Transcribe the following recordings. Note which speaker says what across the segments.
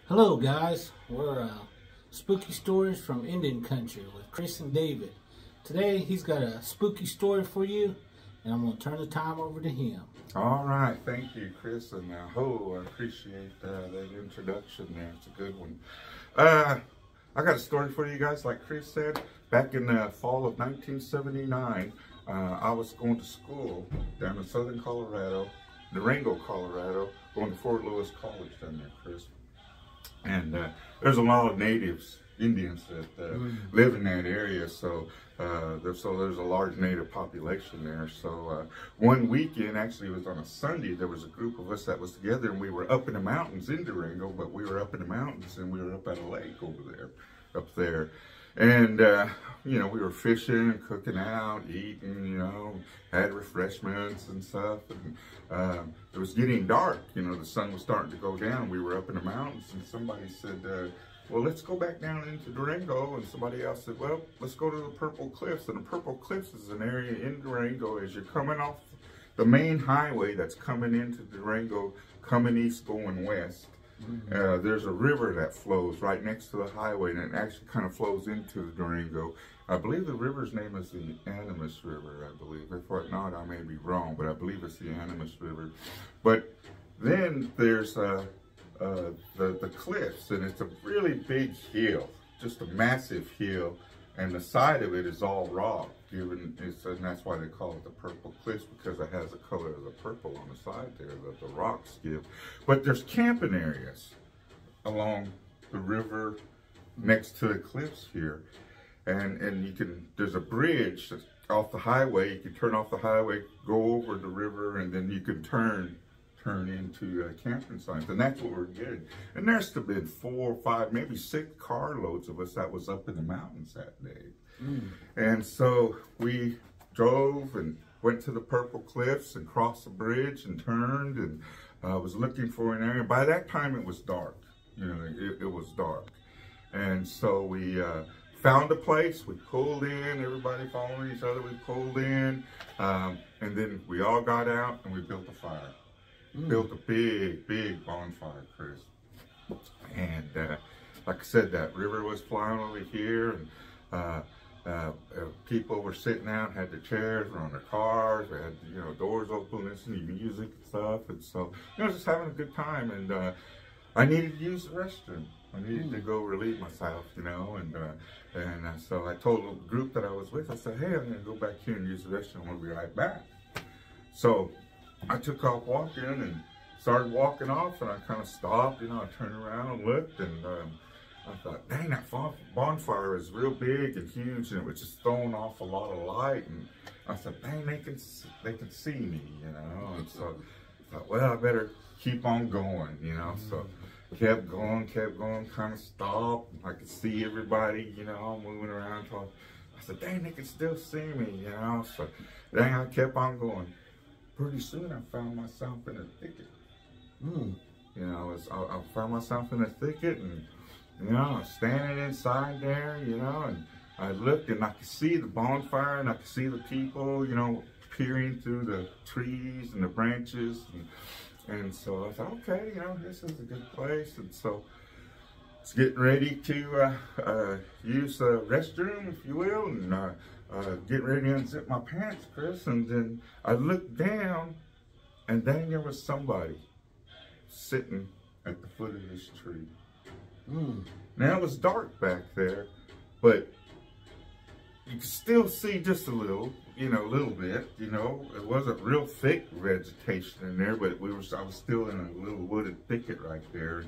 Speaker 1: Hello guys, we're Spooky Stories from Indian Country with Chris and David. Today he's got a spooky story for you, and I'm going to turn the time over to him.
Speaker 2: All right, thank you, Chris, and I appreciate that introduction there. It's a good one. I got a story for you guys, like Chris said. Back in the fall of 1979, I was going to school down in southern Colorado, Durango, Colorado, going to Fort Lewis College down there, Chris. And there's a lot of natives, Indians that live in that area, so there's a large native population there. So one weekend, actually it was on a Sunday, there was a group of us that was together, and we were up in the mountains in Durango, but we were up in the mountains and we were up at a lake up there. And, you know, we were fishing, cooking out, eating, you know, had refreshments and stuff. And it was getting dark, you know, the sun was starting to go down. We were up in the mountains, and somebody said, well, let's go back down into Durango. And somebody else said, well, let's go to the Purple Cliffs. And the Purple Cliffs is an area in Durango as you're coming off the main highway that's coming into Durango, coming east, going west. There's a river that flows right next to the highway, and it actually kind of flows into Durango. I believe the river's name is the Animas River, I believe. If not, I may be wrong, but I believe it's the Animas River. But then there's the cliffs, and it's a really big hill, just a massive hill, and the side of it is all rock. And that's why they call it the Purple Cliffs, because it has the color of the purple on the side there that the rocks give. But there's camping areas along the river next to the cliffs here. And you can, there's a bridge off the highway. You can turn off the highway, go over the river, and then you can turn into camping sites. And that's what we're getting. And there's been 4 or 5, maybe 6 carloads of us that was up in the mountains that day. And so we drove and went to the Purple Cliffs and crossed the bridge and turned, and was looking for an area. By that time it was dark, you know, it was dark. And so we found a place, we pulled in, everybody following each other, we pulled in, and then we all got out and we built a fire. Built a big bonfire, Chris. And like I said, that river was flying over here, and people were sitting out, had their chairs, were on their cars, they had, you know, doors open, listening to music and stuff. And so, you know, just having a good time. And I needed to use the restroom. I needed to go relieve myself, you know. And so I told the group that I was with, I said, hey, I'm going to go back here and use the restroom. We'll be right back. So I took off walking and started walking off, and I kind of stopped, you know, I turned around and looked, and I thought, dang, that bonfire is real big and huge, and it was just throwing off a lot of light. And I said, dang, they can see me, you know. And so I thought, well, I better keep on going, you know. So kept going, kind of stopped. I could see everybody, you know, moving around. I said, dang, they can still see me, you know. So dang, I kept on going. Pretty soon I found myself in a thicket. You know, I found myself in a thicket, and, you know, I was standing inside there, you know, and I looked and I could see the bonfire, and I could see the people, you know, peering through the trees and the branches. And so I thought, okay, you know, this is a good place. And so I was getting ready to use the restroom, if you will, and getting ready to unzip my pants, Chris. And then I looked down, and then there was somebody sitting at the foot of this tree. Now it was dark back there, but you could still see just a little, you know, a little bit, you know. It wasn't real thick vegetation in there, but I was still in a little wooded thicket right there.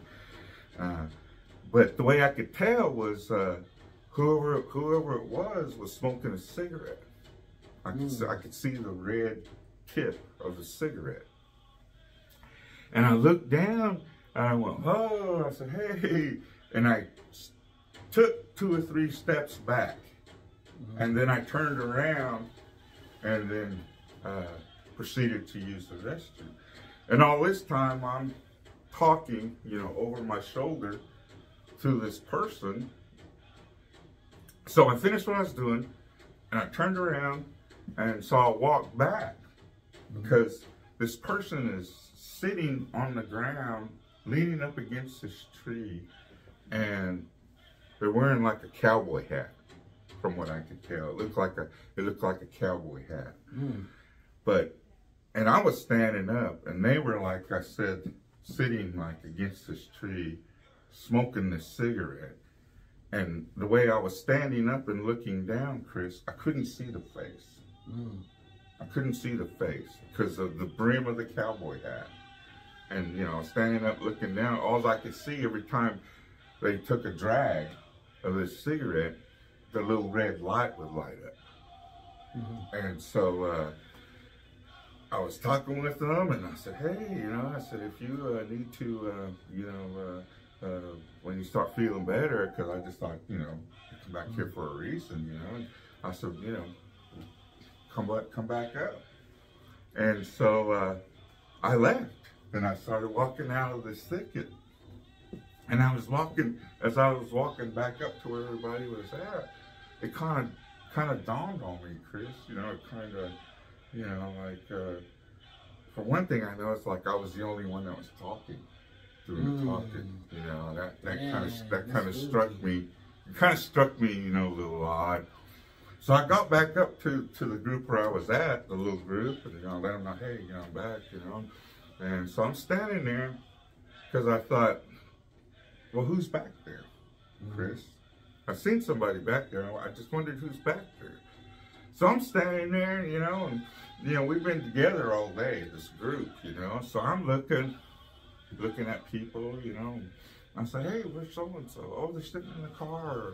Speaker 2: But the way I could tell was whoever it was smoking a cigarette. I could see the red tip of the cigarette. And I looked down, and I went, oh, I said, hey. And I took 2 or 3 steps back. And then I turned around and then proceeded to use the restroom. And all this time I'm talking, you know, over my shoulder to this person. So I finished what I was doing, and I turned around, and so I walked back, because this person is sitting on the ground leaning up against this tree, and they're wearing like a cowboy hat, from what I could tell. It looked like a cowboy hat. And I was standing up, and they were, like I said, sitting like against this tree, smoking this cigarette. And the way I was standing up and looking down, Chris, I couldn't see the face. I couldn't see the face because of the brim of the cowboy hat. And, you know, standing up looking down, all I could see every time they took a drag of this cigarette, the little red light would light up. And so I was talking with them, and I said, hey, you know, I said, if you need to, you know, when you start feeling better, because I just thought, you know, come back here for a reason, you know. And I said, you know, come back up. And so I left, and I started walking out of this thicket. And I was walking, as I was walking back up to where everybody was at, it kind of dawned on me, Chris, you know, it kind of, you know, like, for one thing, I know it's like I was the only one that was talking. Talking, you know, that kind of struck me. It kind of struck me, you know, a little odd. So I got back up to the group where I was at, the little group, and, you know, let them know, hey, you know, I'm back, you know. And so I'm standing there because I thought, well, who's back there, Chris? I've seen somebody back there. I just wondered who's back there. So I'm standing there, you know, and, you know, we've been together all day, this group, you know. So I'm looking at people, you know. I say, hey, where's so-and-so? Oh, they're sitting in the car.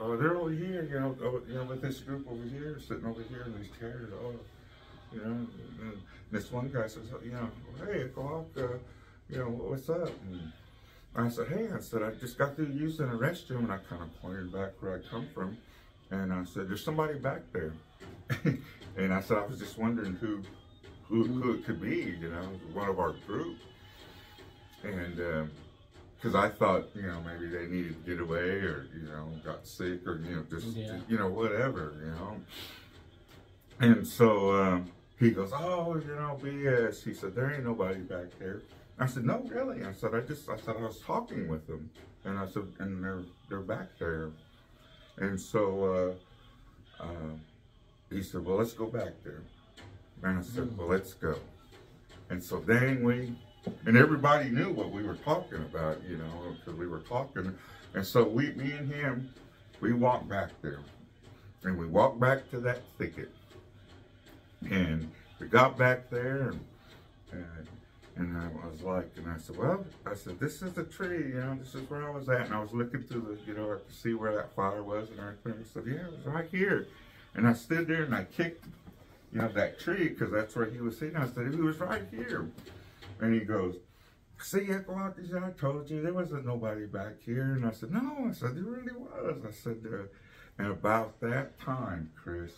Speaker 2: Or they're over here, you know, with this group over here, sitting over here in these chairs. Oh, you know. And this one guy says, you know, hey, EchoHawk, you know, what's up? And I said, hey, I just got through using the restroom, and I kind of pointed back where I come from. And I said, there's somebody back there. And I said, I was just wondering who it could be, you know, one of our group. And because I thought, you know, maybe they needed to get away, or, you know, got sick, or, you know, just you know, whatever, you know. And so he goes, oh, you know, BS. He said, there ain't nobody back there. I said, no, really. I said, I was talking with them. And I said, and they're back there. And so he said, well, let's go back there. And I said, well, let's go. And so and everybody knew what we were talking about, you know, because we were talking. And so me and him, we walked back there. And we walked back to that thicket. And we got back there, and I was like, and I said, well, this is the tree, you know, this is where I was at. And I was looking through the, you know, I could see where that fire was and everything. I said, yeah, it was right here. And I stood there and I kicked, you know, that tree, because that's where he was sitting. I said, he was right here. And he goes, see, EchoHawk, I told you, there wasn't nobody back here. And I said, no, I said, there really was. I said, and about that time, Chris,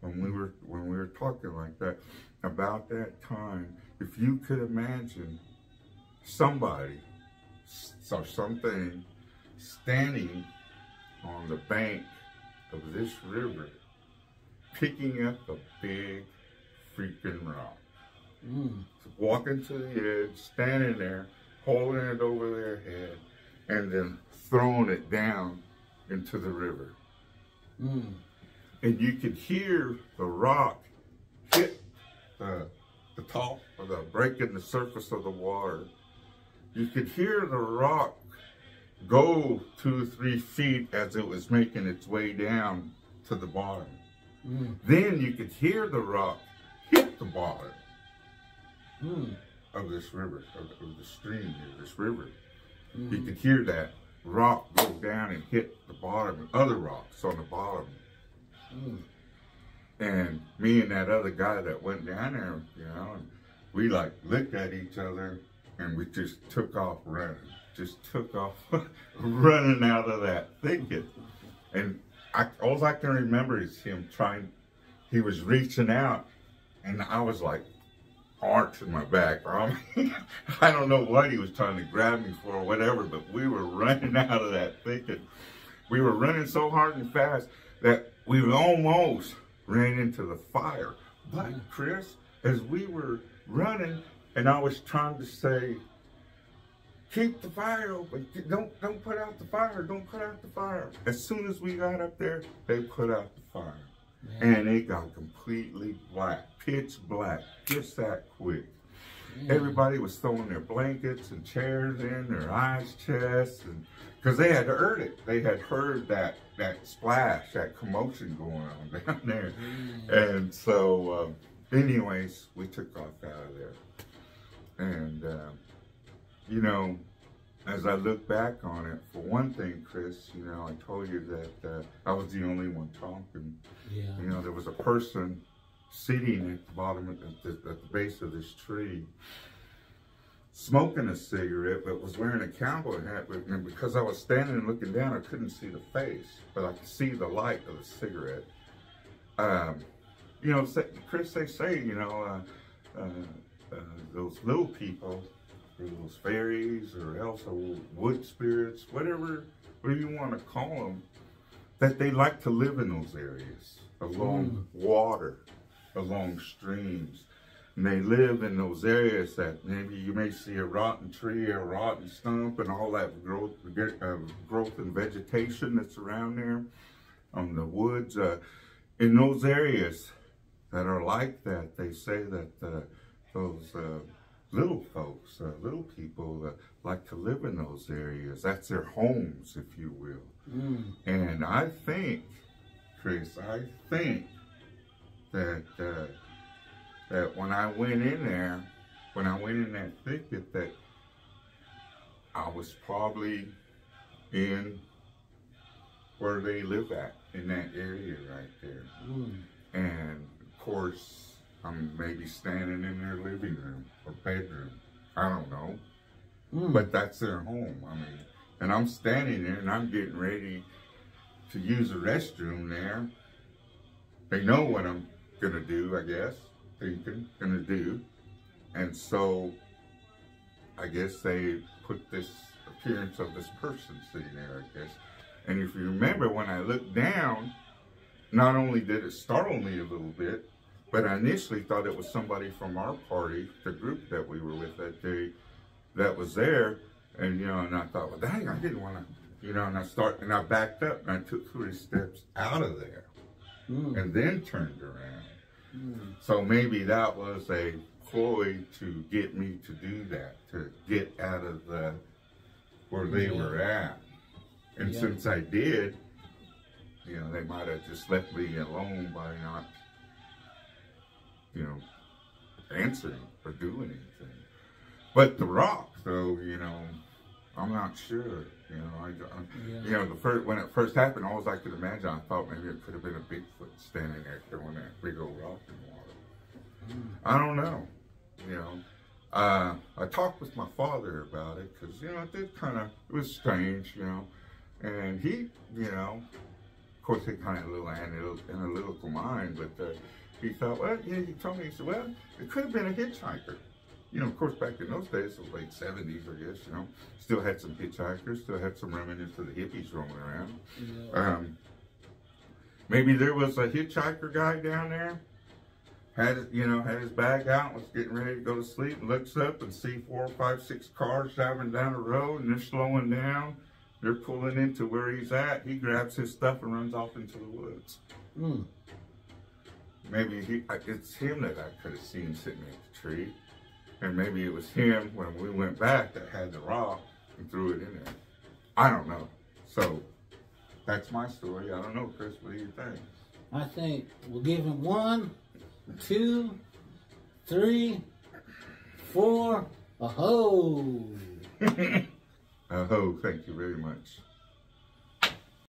Speaker 2: when we were talking like that, about that time, if you could imagine somebody or something standing on the bank of this river, picking up a big freaking rock. Walking to the edge, standing there, holding it over their head, and then throwing it down into the river. And you could hear the rock hit the top of the breaking the surface of the water. You could hear the rock go 2 or 3 feet as it was making its way down to the bottom. Then you could hear the rock hit the bottom of this river, of the stream here, this river. You could hear that rock go down and hit the bottom, other rocks on the bottom. And me and that other guy that went down there, you know, and we like looked at each other, and we just took off running. Just took off running out of that thicket. And all I can remember is him he was reaching out, and I was like arching my back. I don't know what he was trying to grab me for or whatever, but we were running out of that thicket. We were running so hard and fast that we almost ran into the fire. But Chris, as we were running, and I was trying to say, keep the fire open. Don't put out the fire. Don't put out the fire. As soon as we got up there, they put out the fire. Yeah. And it got completely black, pitch black, just that quick. Yeah. Everybody was throwing their blankets and chairs in, their ice chests, and because they had heard it. They had heard that splash, that commotion going on down there. And so, anyways, we took off out of there. And, you know, as I look back on it, for one thing, Chris, you know, I told you that I was the only one talking. Yeah. You know, there was a person sitting at the bottom, at the base of this tree, smoking a cigarette, but was wearing a cowboy hat. And because I was standing and looking down, I couldn't see the face, but I could see the light of the cigarette. You know, Chris, they say, you know, those little people, or those fairies, or else wood spirits, whatever you want to call them, that they like to live in those areas, along water, along streams. And they live in those areas that maybe you may see a rotten tree, a rotten stump, and all that growth and vegetation that's around there on the woods. In those areas that are like that, they say that those little folks, little people like to live in those areas. That's their homes, if you will. And I think, Chris, that when I went in there, when I went in that thicket, that I was probably in where they live at, in that area right there. And of course, I'm maybe standing in their living room or bedroom. I don't know. But that's their home. I mean, and I'm standing there and I'm getting ready to use the restroom there. They know what I'm gonna do, I guess. Gonna do. And so I guess they put this appearance of this person sitting there, I guess. And if you remember, when I looked down, not only did it startle me a little bit, but I initially thought it was somebody from our party, the group that we were with that day, that was there. And, you know, and I thought, well, dang, I didn't want to, you know, and I backed up and I took 3 steps out of there and then turned around. So maybe that was a ploy to get me to do that, to get out of where they were at. And since I did, you know, they might have just left me alone by not, you know, answering or doing anything. But the rock, though, you know, I'm not sure. You know, you know, when it first happened, all I could imagine, I thought maybe it could have been a Bigfoot standing there throwing that big old rock in the water. I don't know. You know, I talked with my father about it because, you know, it was strange, you know, and he, you know, of course, he kind of a little analytical mind, but he thought, well, yeah, he told me, he said, well, it could have been a hitchhiker. You know, of course, back in those days, the late 70s, I guess, you know, still had some hitchhikers, still had some remnants of the hippies roaming around. Maybe there was a hitchhiker guy down there, had his bag out, was getting ready to go to sleep, looks up and see 4, 5, 6 cars driving down the road, and they're slowing down. They're pulling into where he's at. He grabs his stuff and runs off into the woods. Maybe it's him that I could have seen sitting at the tree. And maybe it was him when we went back that had the rock and threw it in there. I don't know. So that's my story. I don't know, Chris. What do you think?
Speaker 1: I think we'll give him 1, 2, 3, 4. A-ho!
Speaker 2: A-ho. Thank you very much.